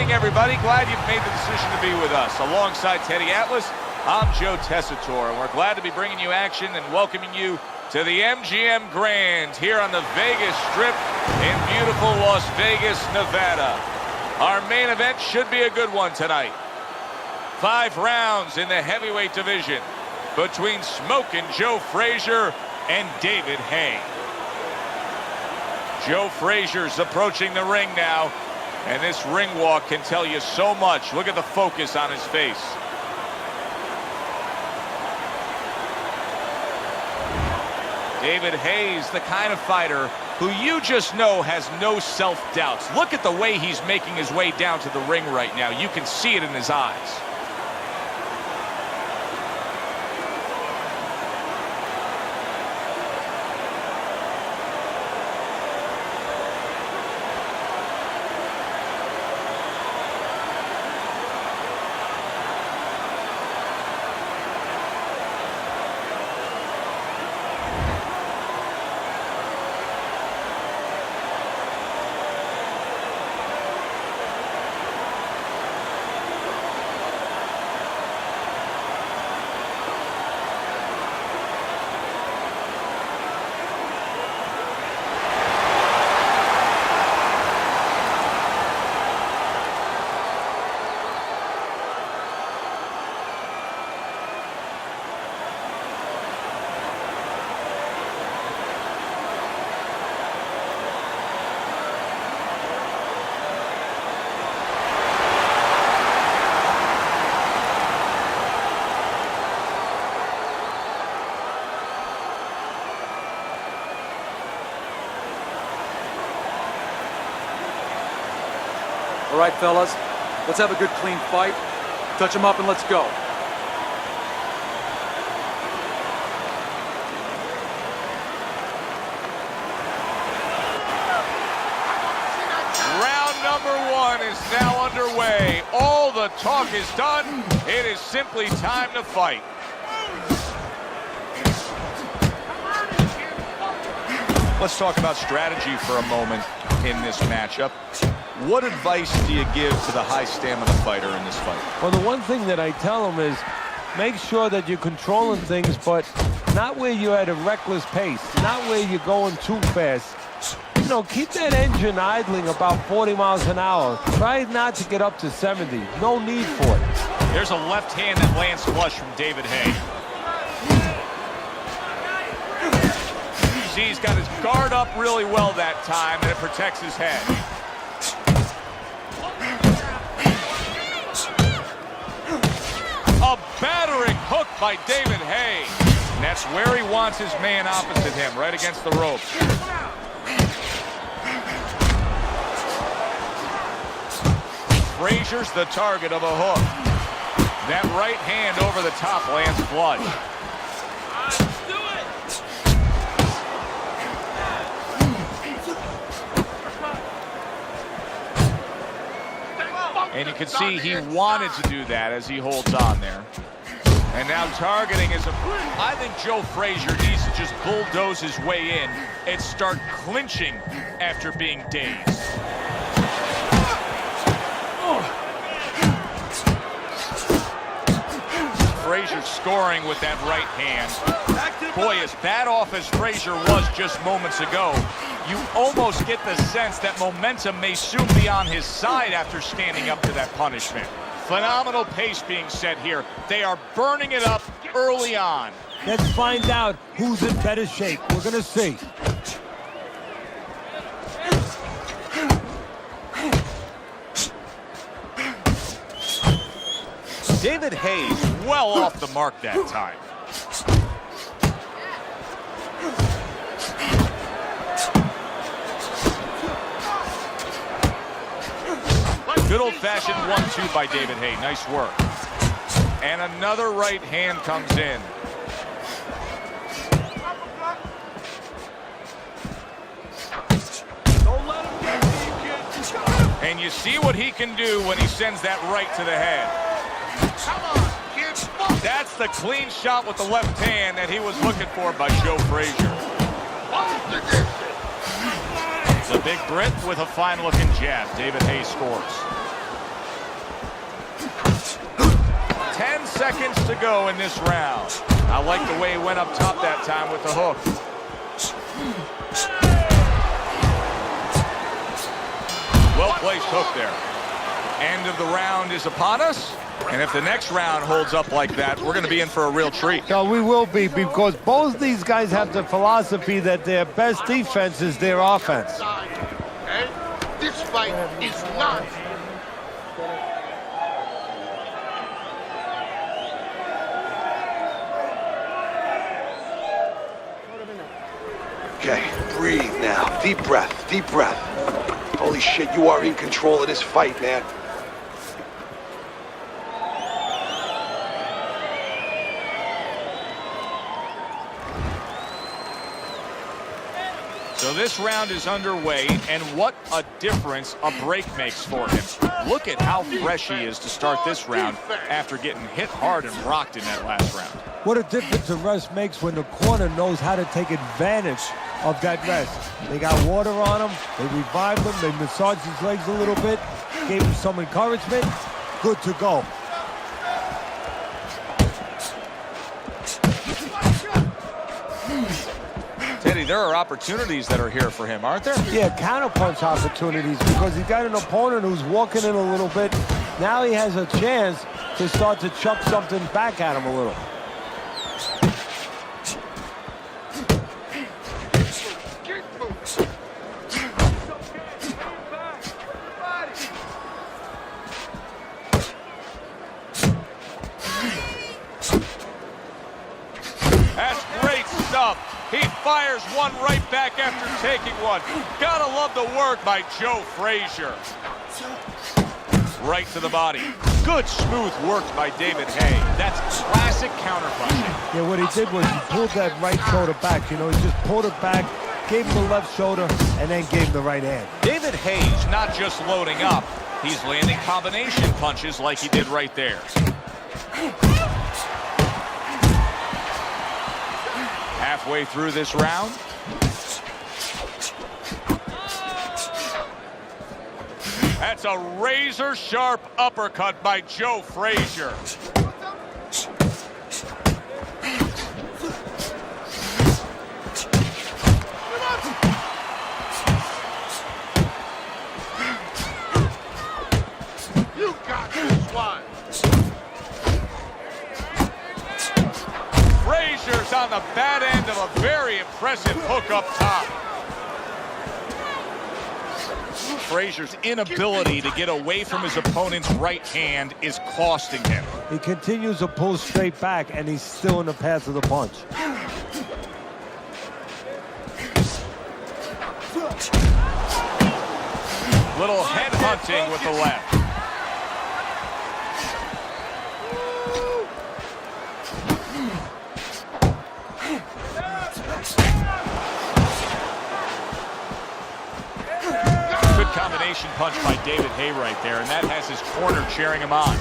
evening, everybody. Glad you've made the decision to be with us. Alongside Teddy Atlas, I'm Joe Tessitore, and we're glad to be bringing you action and welcoming you to the MGM Grand here on the Vegas Strip in beautiful Las Vegas, Nevada. Our main event should be a good one tonight. 5 rounds in the heavyweight division between Smokin' Joe Frazier and David Haye. Joe Frazier's approaching the ring now, and this ring walk can tell you so much. Look at the focus on his face. David Haye's the kind of fighter who you just know has no self-doubts. Look at the way he's making his way down to the ring right now. You can see it in his eyes. All right, fellas, let's have a good, clean fight. Touch him up and let's go. Round number 1 is now underway. All the talk is done. It is simply time to fight. Let's talk about strategy for a moment in this matchup. What advice do you give to the high stamina fighter in this fight? Well, the one thing that I tell him is make sure that you're controlling things, but not where you're at a reckless pace, not where you're going too fast. You know, keep that engine idling about 40 miles an hour. Try not to get up to 70. No need for it. There's a left hand that lands flush from David Haye. See, he's got his guard up really well that time, and it protects his head. A battering hook by David Haye. And that's where he wants his man opposite him, right against the ropes. Frazier's the target of a hook. That right hand over the top lands flush. And you can see he wanted to do that as he holds on there. And now targeting is I think Joe Frazier needs to just bulldoze his way in and start clinching after being dazed. Frazier scoring with that right hand. Boy, as bad off as Frazier was just moments ago, you almost get the sense that momentum may soon be on his side after standing up to that punishment. Phenomenal pace being set here. They are burning it up early on. Let's find out who's in better shape. We're going to see. David Haye's well off the mark that time. Good old-fashioned 1-2 by David Haye. Nice work. And another right hand comes in. And you see what he can do when he sends that right to the head. That's the clean shot with the left hand that he was looking for by Joe Frazier. The big Brit with a fine-looking jab. David Haye scores. seconds to go in this round. I like the way he went up top that time with the hook. Well-placed hook there. End of the round is upon us. And if the next round holds up like that, we're going to be in for a real treat. No, we will be, because both these guys have the philosophy that their best defense is their offense. And this fight is not. Okay, breathe now. Deep breath, deep breath. Holy shit, you are in control of this fight, man. So this round is underway, and what a difference a break makes for him. Look at how fresh he is to start this round after getting hit hard and rocked in that last round. What a difference a rest makes when the corner knows how to take advantage of that rest. They got water on him, they revived him, they massaged his legs a little bit, gave him some encouragement, good to go. Teddy, there are opportunities that are here for him, aren't there? Yeah, counterpunch opportunities, because he's got an opponent who's walking in a little bit. Now he has a chance to start to chuck something back at him a little. That's great stuff. He fires one right back after taking one. Gotta love the work by Joe Frazier. Right to the body. Good smooth work by David Haye. That's classic counterpunching. Yeah, what he did was he pulled that right shoulder back. You know, he just pulled it back, gave him the left shoulder, and then gave him the right hand. David Haye's not just loading up. He's landing combination punches like he did right there. Halfway through this round. That's a razor-sharp uppercut by Joe Frazier. You got this one. Frazier's on the bad end of a very impressive hook up top. Frazier's inability to get away from his opponent's right hand is costing him. He continues to pull straight back, and he's still in the path of the punch. Little head hunting with the left. Good combination punch by David Haye right there, and that has his corner cheering him on.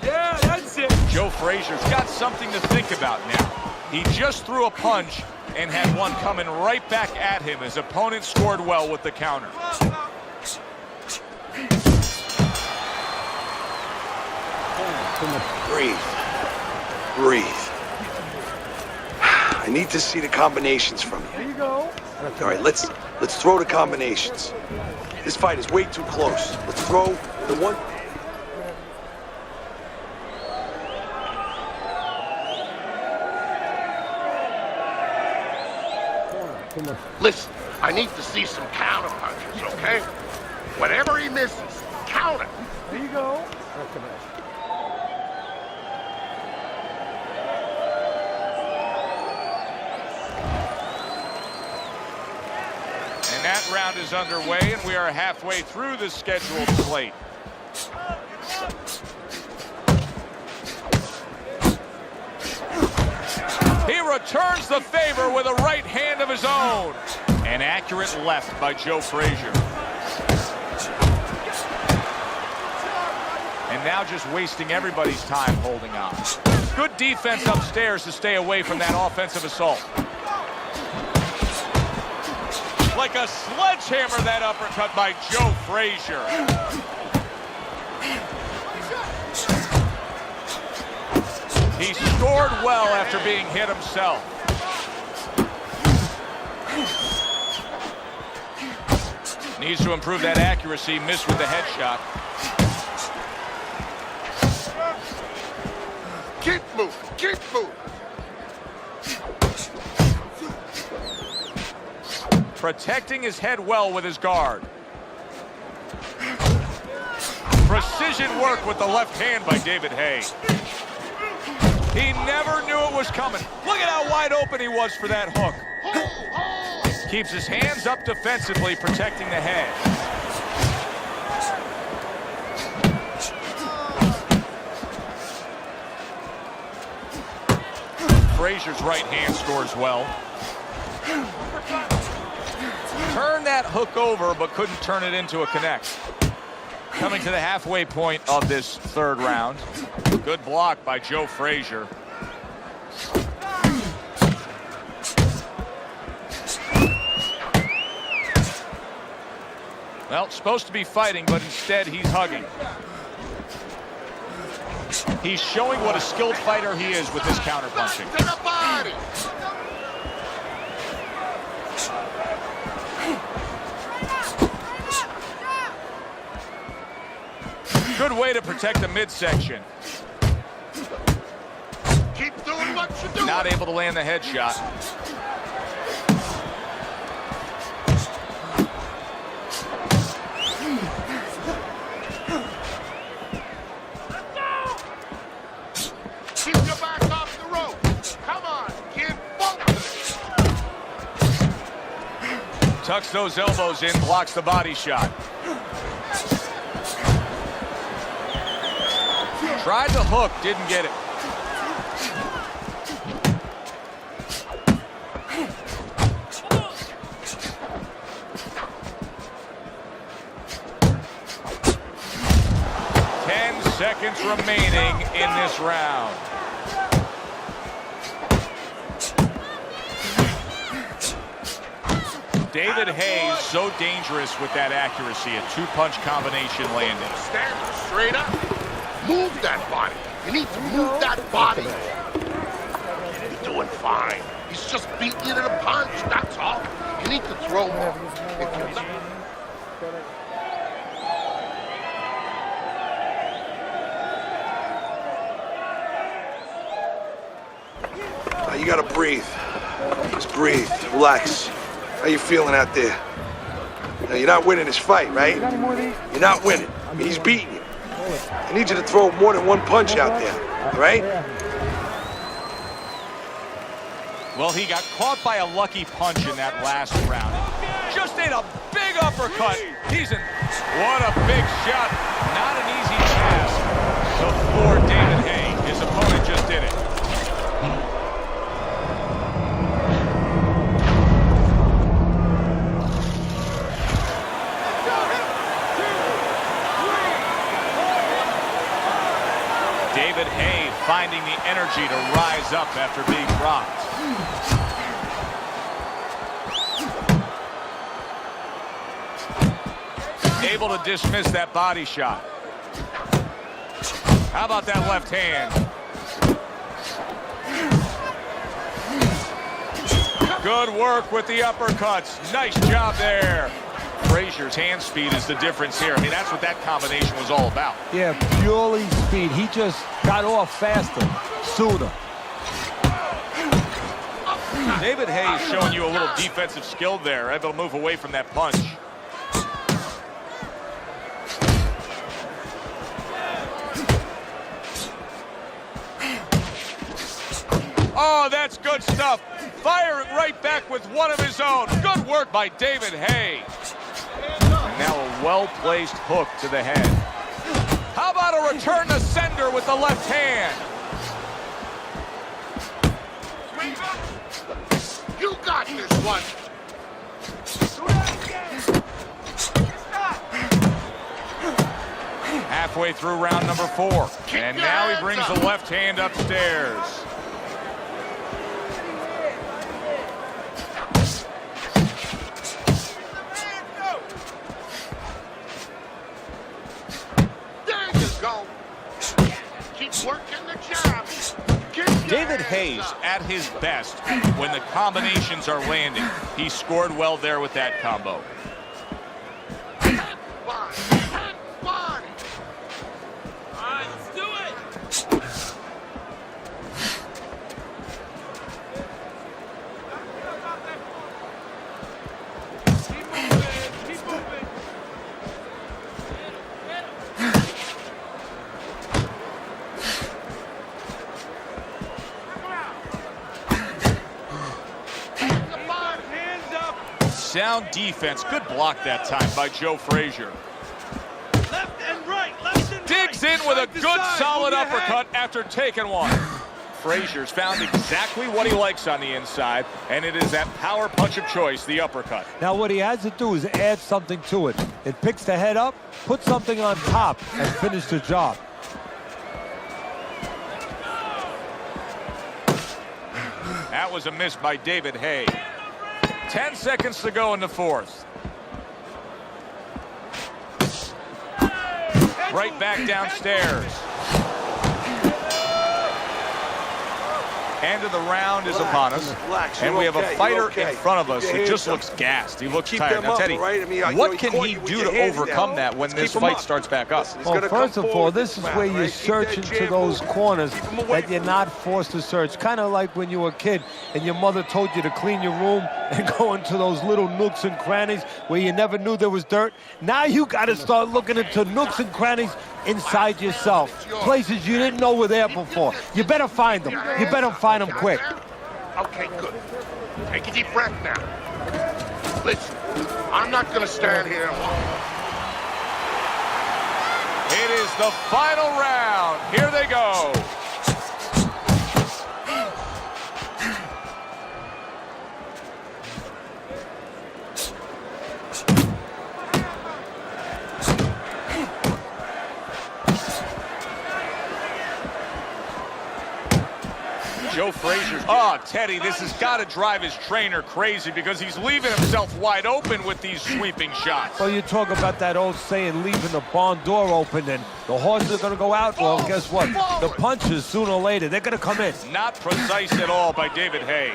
Yeah, that's it. Joe Frazier's got something to think about now. He just threw a punch and had one coming right back at him. His opponent scored well with the counter. Breathe. Breathe. I need to see the combinations from you. There you go. All right, let's throw the combinations. This fight is way too close. Let's throw the one. Listen, I need to see some counter punches, okay? Whatever he misses, count it. There you go. And that round is underway, and we are halfway through the scheduled slate. He returns the favor with a right hand of his own. An accurate left by Joe Frazier. And now just wasting everybody's time holding on. Good defense upstairs to stay away from that offensive assault. Like a sledgehammer, that uppercut by Joe Frazier. He scored well after being hit himself. Needs to improve that accuracy. Missed with the headshot. Keep moving, keep moving. Protecting his head well with his guard. Precision work with the left hand by David Haye. He never knew it was coming. Look at how wide open he was for that hook. Keeps his hands up defensively, protecting the head. Frazier's right hand scores well. Turned that hook over, but couldn't turn it into a connect. Coming to the halfway point of this third round. Good block by Joe Frazier. Well, supposed to be fighting, but instead he's hugging. He's showing what a skilled fighter he is with this counterpunching. To the body. Good way to protect the midsection. Keep doing what you're doing. Not able to land the headshot. Keep your back off the rope. Come on, kid. Focus. Tucks those elbows in, blocks the body shot. Tried the hook, didn't get it. Seconds remaining in this round. David Haye so dangerous with that accuracy. A two-punch combination landing. Stand straight up. Move that body. You need to move that body. You're doing fine. He's just beating you to the punch, that's all. You need to throw more. If you're not... You gotta breathe. Just breathe. Relax. How you feeling out there? Now, you're not winning this fight, right? You're not winning. I mean, he's beating you. I need you to throw more than one punch out there, right? Well, he got caught by a lucky punch in that last round. Just ate a big uppercut. What a big shot. Not an easy task to floor David Haye. His opponent just did it. David Haye finding the energy to rise up after being rocked. Able to dismiss that body shot. How about that left hand? Good work with the uppercuts. Nice job there. Frazier's hand speed is the difference here. I mean, that's what that combination was all about. Yeah, purely speed. He just got off faster, sooner. David Haye is showing you a little defensive skill there, able to move away from that punch. Oh, that's good stuff. Firing right back with one of his own. Good work by David Haye. And now a well-placed hook to the head. How about a return to sender with the left hand? You got this one. Halfway through round number 4. And now he brings the left hand upstairs. Hayes at his best when the combinations are landing. He scored well there with that combo. Sound defense. Good block that time by Joe Frazier. Left and right, left and Digs right. in with a Side to good side. solid Move your head. uppercut after taking one. Frazier's found exactly what he likes on the inside, and it is that power punch of choice, the uppercut. Now what he has to do is add something to it. It picks the head up, put something on top, and finish the job. That was a miss by David Haye. 10 seconds to go in the fourth. Right back downstairs. End of the round is upon us, Relax, and we have a okay, fighter you're okay. in front of us Keep who your just hands looks gassed. He looks Keep tired. them Now, up, Teddy, all right? I mean, what he can caught he you with do your to hands overcome down. that when Let's this keep 'em fight up. starts back up? Listen, he's Well, gonna come first of all, forward this is round, where you right? Keep search that into jab those moving. corners Keep 'em away that you're from not forced to search. Kind of like when you were a kid and your mother told you to clean your room and go into those little nooks and crannies where you never knew there was dirt. Now you got to start looking into nooks and crannies inside yourself, places you didn't know were there before. You better find them. You better find them quick. Okay, good. Take a deep breath now. Listen, I'm not gonna stand here long. It is the final round. Here they go. Joe Frazier's. Oh, Teddy, this has got to drive his trainer crazy because he's leaving himself wide open with these sweeping shots. Well, you talk about that old saying, leaving the barn door open and the horses are going to go out. Well, guess what? The punches, sooner or later, they're going to come in. Not precise at all by David Haye.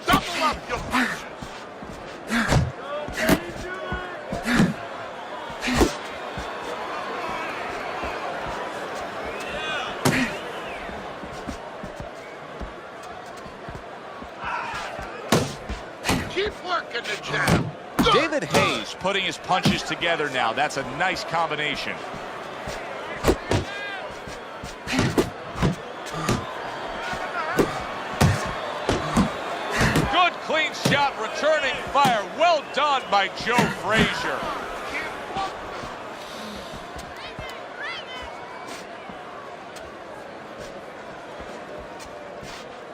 Double up your punches. Keep working the jab. Good. David Hayes putting his punches together now. That's a nice combination. Good clean shot, returning fire. Well done by Joe Frazier.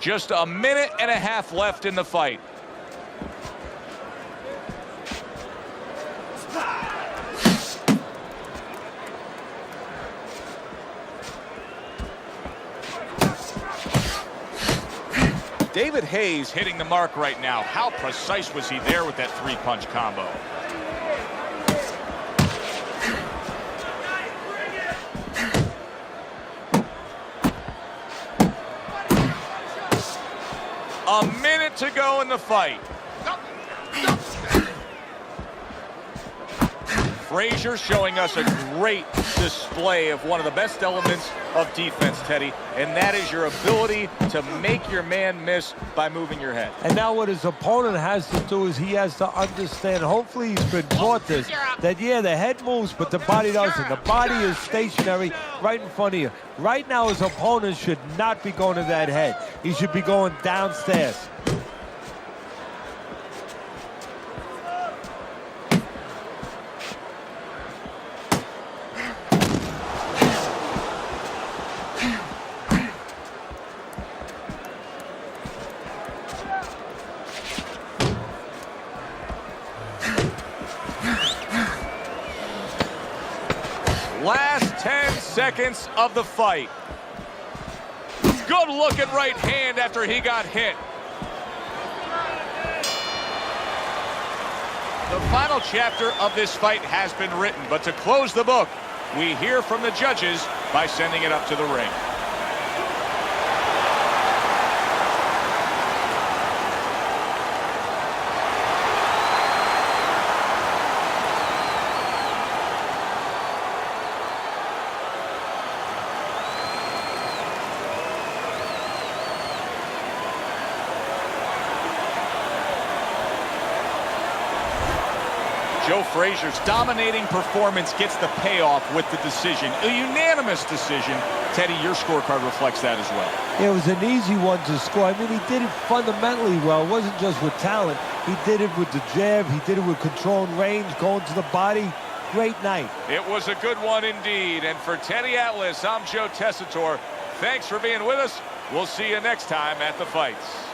Just a minute and a half left in the fight. David Hayes hitting the mark right now. How precise was he there with that three-punch combo? A minute to go in the fight. Frazier showing us a great display of one of the best elements of defense, Teddy, and that is your ability to make your man miss by moving your head. And now what his opponent has to do is he has to understand, hopefully he's been taught this, that yeah, the head moves, but the body doesn't. The body is stationary right in front of you. Right now his opponent should not be going to that head. He should be going downstairs. Last 10 seconds of the fight. Good looking right hand after he got hit. The final chapter of this fight has been written, but to close the book, we hear from the judges by sending it up to the ring. Joe Frazier's dominating performance gets the payoff with the decision. A unanimous decision. Teddy, your scorecard reflects that as well. It was an easy one to score. I mean, he did it fundamentally well. It wasn't just with talent. He did it with the jab. He did it with controlling range, going to the body. Great night. It was a good one indeed. And for Teddy Atlas, I'm Joe Tessitore. Thanks for being with us. We'll see you next time at the fights.